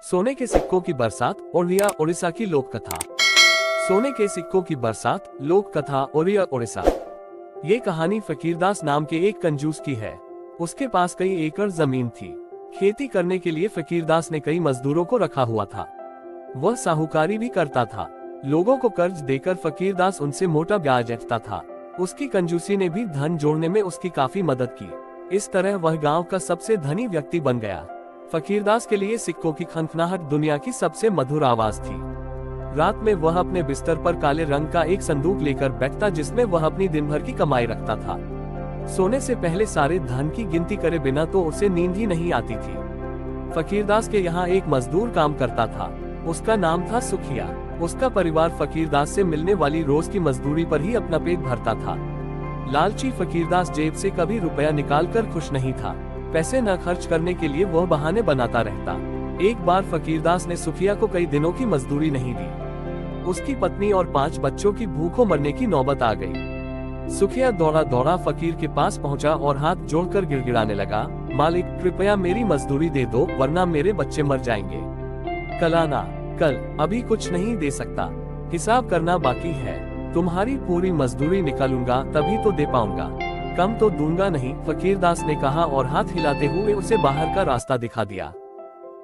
सोने के सिक्कों की बरसात ओडिया ओडिशा की लोक कथा। सोने के सिक्कों की बरसात लोक कथा ओडिया ओडिशा। ये कहानी फकीरदास नाम के एक कंजूस की है। उसके पास कई एकड़ जमीन थी। खेती करने के लिए फकीरदास ने कई मजदूरों को रखा हुआ था। वह साहूकारी भी करता था। लोगों को कर्ज देकर फकीरदास उनसे मोटा ब्याज ऐंठता था। उसकी कंजूसी ने भी धन जोड़ने में उसकी काफी मदद की। इस तरह वह गांव का सबसे धनी व्यक्ति बन गया। फकीरदास के लिए सिक्कों की खनखनाहट दुनिया की सबसे मधुर आवाज थी। रात में वह अपने बिस्तर पर काले रंग का एक संदूक लेकर बैठता, जिसमें वह अपनी दिन भर की कमाई रखता था। सोने से पहले सारे धन की गिनती करे बिना तो उसे नींद ही नहीं आती थी। फकीरदास के यहाँ एक मजदूर काम करता था। उसका नाम था सुखिया। उसका परिवार फकीरदास से मिलने वाली रोज की मजदूरी पर ही अपना पेट भरता था। लालची फकीरदास जेब से कभी रुपया निकालकर खुश नहीं था। पैसे न खर्च करने के लिए वह बहाने बनाता रहता। एक बार फकीरदास ने सुखिया को कई दिनों की मजदूरी नहीं दी। उसकी पत्नी और 5 बच्चों की भूखों मरने की नौबत आ गई। सुखिया दौड़ा दौड़ा फकीर के पास पहुंचा और हाथ जोड़कर गिड़गिड़ाने लगा, मालिक कृपया मेरी मजदूरी दे दो, वरना मेरे बच्चे मर जाएंगे। कल आना, कल, अभी कुछ नहीं दे सकता, हिसाब करना बाकी है। तुम्हारी पूरी मजदूरी निकालूंगा तभी तो दे पाऊंगा, कम तो दूंगा नहीं, फकीरदास ने कहा और हाथ हिलाते हुए उसे बाहर का रास्ता दिखा दिया।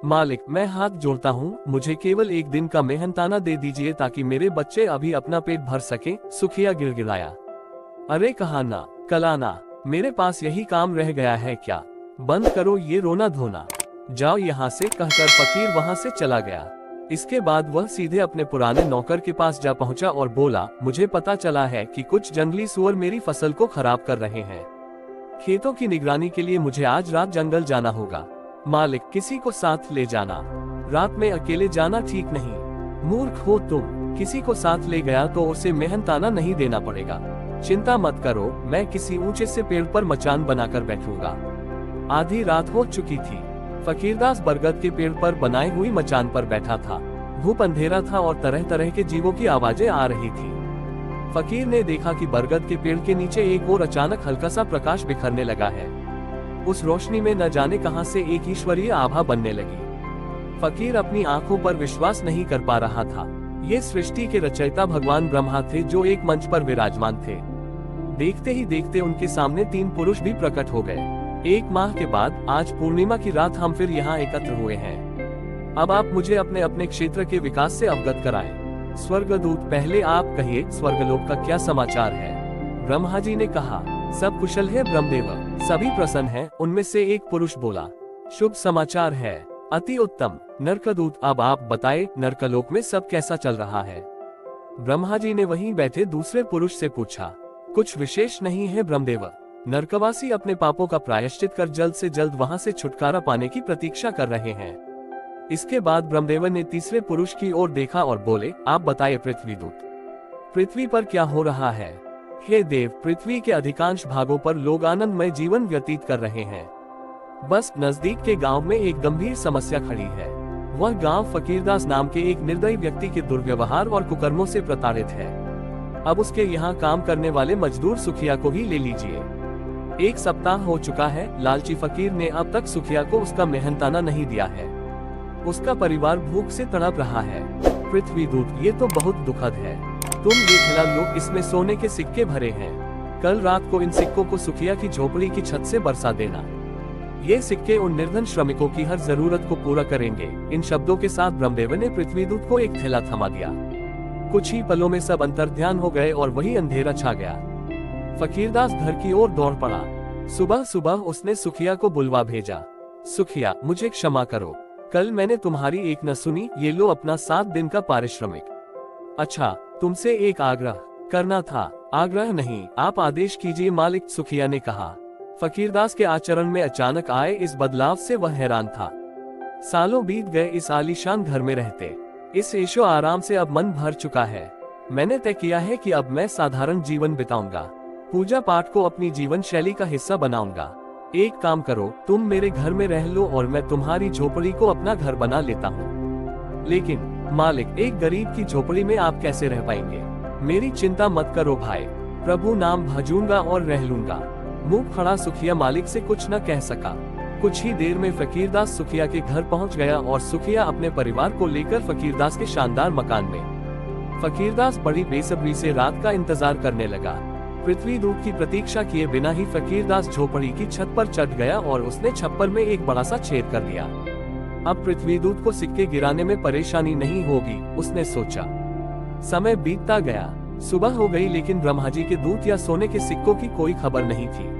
मालिक मैं हाथ जोड़ता हूँ, मुझे केवल एक दिन का मेहनताना दे दीजिए ताकि मेरे बच्चे अभी अपना पेट भर सके। सुखिया गिड़गिड़ाया। अरे कहा ना, कल आना, मेरे पास यही काम रह गया है क्या? बंद करो ये रोना धोना, जाओ यहाँ से, कहकर फकीर वहाँ से चला गया। इसके बाद वह सीधे अपने पुराने नौकर के पास जा पहुंचा और बोला, मुझे पता चला है कि कुछ जंगली सुअर मेरी फसल को खराब कर रहे हैं। खेतों की निगरानी के लिए मुझे आज रात जंगल जाना होगा। मालिक किसी को साथ ले जाना, रात में अकेले जाना ठीक नहीं। मूर्ख हो तुम, किसी को साथ ले गया तो उसे मेहनताना नहीं देना पड़ेगा। चिंता मत करो, मैं किसी ऊंचे से पेड़ पर मचान बनाकर बैठूंगा। आधी रात हो चुकी थी। फकीरदास बरगद के पेड़ पर बनाई हुई मचान पर बैठा था। धूप अंधेरा था और तरह तरह के जीवों की आवाजें आ रही थी। फकीर ने देखा कि बरगद के पेड़ के नीचे एक और अचानक हल्का सा प्रकाश बिखरने लगा है। उस रोशनी में न जाने कहां से एक ईश्वरीय आभा बनने लगी। फकीर अपनी आंखों पर विश्वास नहीं कर पा रहा था। ये सृष्टि के रचयिता भगवान ब्रह्मा थे जो एक मंच पर विराजमान थे। देखते ही देखते उनके सामने 3 पुरुष भी प्रकट हो गए। 1 माह के बाद आज पूर्णिमा की रात हम फिर यहाँ एकत्र हुए हैं। अब आप मुझे अपने अपने क्षेत्र के विकास से अवगत कराएं। स्वर्गदूत पहले आप कहिए, स्वर्गलोक का क्या समाचार है? ब्रह्मा जी ने कहा, सब कुशल है ब्रह्मदेव, सभी प्रसन्न हैं। उनमें से एक पुरुष बोला, शुभ समाचार है, अति उत्तम। नरकदूत अब आप बताएं, नरकलोक में सब कैसा चल रहा है? ब्रह्मा जी ने वहीं बैठे दूसरे पुरुष से पूछा, कुछ विशेष नहीं है ब्रह्मदेव। नरकवासी अपने पापों का प्रायश्चित कर जल्द से जल्द वहां से छुटकारा पाने की प्रतीक्षा कर रहे हैं। इसके बाद ब्रह्मदेव ने तीसरे पुरुष की ओर देखा और बोले, आप बताइए पृथ्वीदूत, पृथ्वी पर क्या हो रहा है? हे देव, पृथ्वी के अधिकांश भागों पर लोग आनंदमय जीवन व्यतीत कर रहे हैं। बस नजदीक के गांव में एक गंभीर समस्या खड़ी है। वह गांव फकीरदास नाम के एक निर्दयी व्यक्ति के दुर्व्यवहार और कुकर्मों से प्रताड़ित है। अब उसके यहाँ काम करने वाले मजदूर सुखिया को भी ले लीजिए। 1 सप्ताह हो चुका है, लालची फकीर ने अब तक सुखिया को उसका मेहनताना नहीं दिया है। उसका परिवार भूख से तड़प रहा है। पृथ्वीदूत ये तो बहुत दुखद है। तुम ये खिला लो, इसमें सोने के सिक्के भरे हैं। कल रात को इन सिक्कों को सुखिया की झोपड़ी की छत से बरसा देना। ये सिक्के उन निर्धन श्रमिकों की हर जरूरत को पूरा करेंगे। इन शब्दों के साथ ब्रह्मदेव ने पृथ्वीदूत को एक थैला थमा दिया। कुछ ही पलों में सब अंतर्ध्यान हो गए और वही अंधेरा छा गया। फकीरदास घर की ओर दौड़ पड़ा। सुबह सुबह उसने सुखिया को बुलवा भेजा। सुखिया, मुझे क्षमा करो, कल मैंने तुम्हारी एक न सुनी, ये लो अपना 7 दिन का पारिश्रमिक। अच्छा, तुमसे एक आग्रह करना था। आग्रह नहीं, आप आदेश कीजिए मालिक, सुखिया ने कहा। फकीरदास के आचरण में अचानक आए इस बदलाव से वह हैरान था। सालों बीत गए इस आलीशान घर में रहते। इस ऐशो आराम से अब मन भर चुका है। मैंने तय किया है कि अब मैं साधारण जीवन बिताऊंगा। पूजा पाठ को अपनी जीवन शैली का हिस्सा बनाऊंगा। एक काम करो, तुम मेरे घर में रह लो और मैं तुम्हारी झोपड़ी को अपना घर बना लेता हूँ। लेकिन मालिक, एक गरीब की झोपड़ी में आप कैसे रह पाएंगे? मेरी चिंता मत करो भाई, प्रभु नाम भजूंगा और रह लूंगा। मुंह खड़ा सुखिया मालिक से कुछ न कह सका। कुछ ही देर में फकीरदास सुखिया के घर पहुंच गया और सुखिया अपने परिवार को लेकर फकीरदास के शानदार मकान में। फकीरदास बड़ी बेसब्री से रात का इंतजार करने लगा। पृथ्वी दूत की प्रतीक्षा किए बिना ही फकीरदास झोपड़ी की छत पर चढ़ गया और उसने छप्पर में एक बड़ा सा छेद कर दिया। अब पृथ्वी दूत को सिक्के गिराने में परेशानी नहीं होगी, उसने सोचा। समय बीतता गया। सुबह हो गई, लेकिन ब्रह्मा जी के दूत या सोने के सिक्कों की कोई खबर नहीं थी।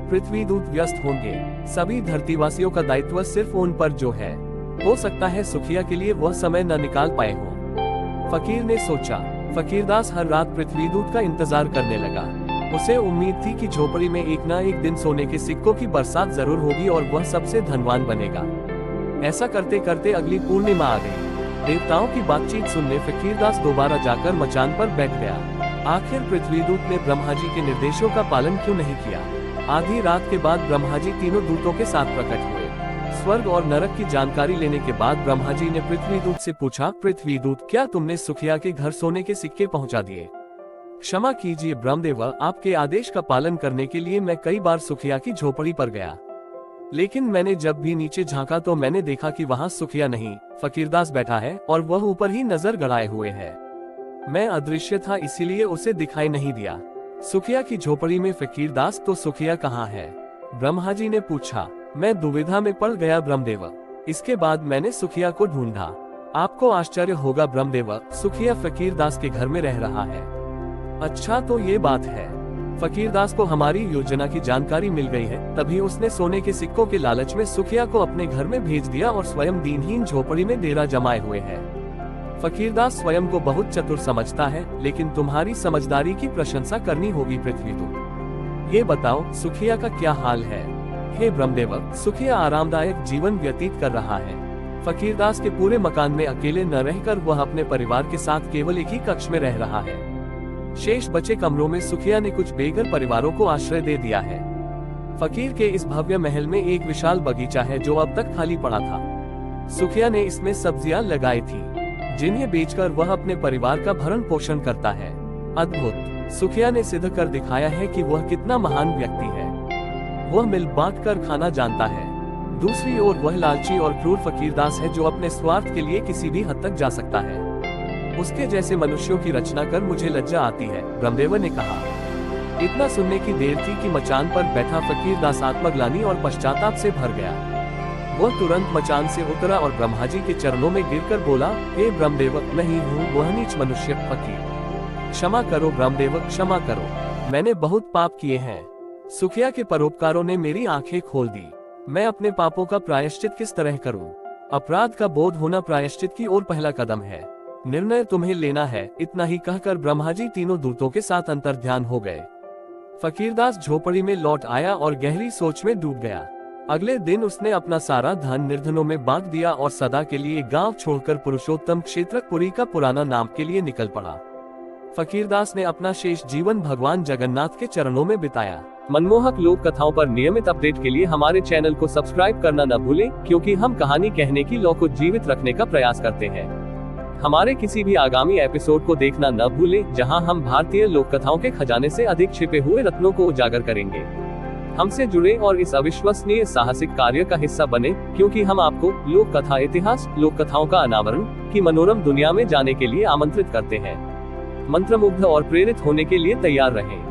पृथ्वी दूत व्यस्त होंगे। सभी धरतीवासियों का दायित्व सिर्फ उन पर जो है। हो सकता है सुखिया के लिए वह समय न निकाल पाए हो, फकीर ने सोचा। फकीरदास हर रात पृथ्वी दूत का इंतजार करने लगा। उसे उम्मीद थी कि झोपड़ी में एक न एक दिन सोने के सिक्कों की बरसात जरूर होगी और वह सबसे धनवान बनेगा। ऐसा करते करते अगली पूर्णिमा आ गई। देवताओं की बातचीत सुनने फकीरदास दोबारा जाकर मचान पर बैठ गया। आखिर पृथ्वी दूत ने ब्रह्मा जी के निर्देशों का पालन क्यों नहीं किया? आधी रात के बाद ब्रह्मा जी तीनों दूतों के साथ प्रकट हुए। स्वर्ग और नरक की जानकारी लेने के बाद ब्रह्मा जी ने पृथ्वी दूत से पूछा, पृथ्वी दूत, क्या तुमने सुखिया के घर सोने के सिक्के पहुंचा दिए? क्षमा कीजिए ब्रह्मदेव, आपके आदेश का पालन करने के लिए मैं कई बार सुखिया की झोपड़ी पर गया, लेकिन मैंने जब भी नीचे झांका तो मैंने देखा कि वहाँ सुखिया नहीं, फकीरदास बैठा है और वह ऊपर ही नजर गड़ाए हुए है। मैं अदृश्य था, इसीलिए उसे दिखाई नहीं दिया। सुखिया की झोपड़ी में फकीरदास, तो सुखिया कहाँ है? ब्रह्मा जी ने पूछा। मैं दुविधा में पड़ गया ब्रह्मदेव। इसके बाद मैंने सुखिया को ढूंढा। आपको आश्चर्य होगा ब्रह्मदेव, सुखिया फकीरदास के घर में रह रहा है। अच्छा, तो ये बात है। फकीरदास को हमारी योजना की जानकारी मिल गई है, तभी उसने सोने के सिक्कों के लालच में सुखिया को अपने घर में भेज दिया और स्वयं दीनहीन झोपड़ी में डेरा जमाए हुए है। फकीरदास स्वयं को बहुत चतुर समझता है, लेकिन तुम्हारी समझदारी की प्रशंसा करनी होगी पृथ्वी दूत। ये बताओ सुखिया का क्या हाल है? हे ब्रह्मदेव, सुखिया आरामदायक जीवन व्यतीत कर रहा है। फकीरदास के पूरे मकान में अकेले न रहकर वह अपने परिवार के साथ केवल एक ही कक्ष में रह रहा है। शेष बचे कमरों में सुखिया ने कुछ बेघर परिवारों को आश्रय दे दिया है। फकीर के इस भव्य महल में एक विशाल बगीचा है जो अब तक खाली पड़ा था। सुखिया ने इसमें सब्जियां लगाई थी, जिन्हें बेचकर वह अपने परिवार का भरण पोषण करता है। अद्भुत! सुखिया ने सिद्ध कर दिखाया है कि वह कितना महान व्यक्ति है। वह मिल बांट कर खाना जानता है। दूसरी ओर वह लालची और क्रूर फकीरदास है जो अपने स्वार्थ के लिए किसी भी हद तक जा सकता है। उसके जैसे मनुष्यों की रचना कर मुझे लज्जा आती है, ब्रह्मदेव ने कहा। इतना सुनने की देर थी कि मचान पर बैठा फकीरदास आत्मग्लानि और पश्चाताप से भर गया। वह तुरंत मचान से उतरा और ब्रह्मा जी के चरणों में गिरकर बोला, हे ब्रह्मदेव, नहीं हूँ वह नीच मनुष्य फकीर। क्षमा करो ब्रह्मदेव, क्षमा करो। मैंने बहुत पाप किए हैं। सुखिया के परोपकारों ने मेरी आंखें खोल दी। मैं अपने पापों का प्रायश्चित किस तरह करूं? अपराध का बोध होना प्रायश्चित की ओर पहला कदम है। निर्णय तुम्हें लेना है। इतना ही कहकर ब्रह्मा जी तीनों दूतों के साथ अंतर्ध्यान हो गए। फकीरदास झोपड़ी में लौट आया और गहरी सोच में डूब गया। अगले दिन उसने अपना सारा धन निर्धनों में बांट दिया और सदा के लिए गांव छोड़कर पुरुषोत्तम क्षेत्रपुरी का पुराना नाम के लिए निकल पड़ा। फकीरदास ने अपना शेष जीवन भगवान जगन्नाथ के चरणों में बिताया। मनमोहक लोक कथाओं पर नियमित अपडेट के लिए हमारे चैनल को सब्सक्राइब करना न भूलें, क्योंकि हम कहानी कहने की लौ को जीवित रखने का प्रयास करते हैं। हमारे किसी भी आगामी एपिसोड को देखना न भूलें, जहां हम भारतीय लोक कथाओं के खजाने से अधिक छिपे हुए रत्नों को उजागर करेंगे। हमसे जुड़े और इस अविश्वसनीय साहसिक कार्य का हिस्सा बने, क्योंकि हम आपको लोक कथा इतिहास, लोक कथाओं का अनावरण की मनोरम दुनिया में जाने के लिए आमंत्रित करते हैं। मंत्रमुग्ध और प्रेरित होने के लिए तैयार रहें।